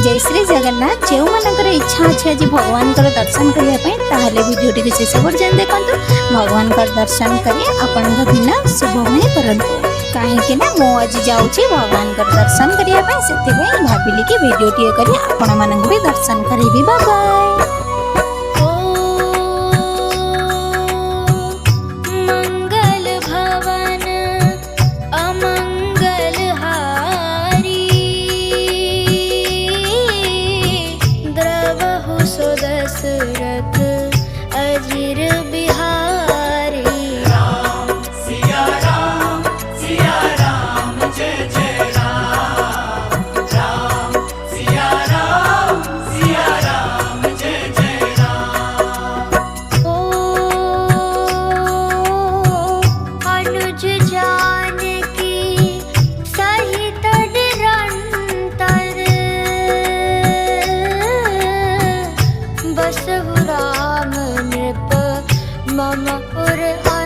जय श्री जगन्नाथ। जो मानकर इच्छा अच्छे आज भगवान दर्शन करने ताहले वीडियो टी शेष पर्यटन देखु। भगवान दर्शन कर आपण दिन शुभमय करूँ। कहीं मु आज जाऊँगी भगवान दर्शन करने से भाविली कि वीडियो टी कर आपण मानक भी दर्शन करी। Bye bye. दशरथ अजीर बिहारी राम सिया राम जय जय राम राम सिया राम जय जय राम। ओ अनुज जानकी सहित निरंतर बसहु राम नृप मम पुर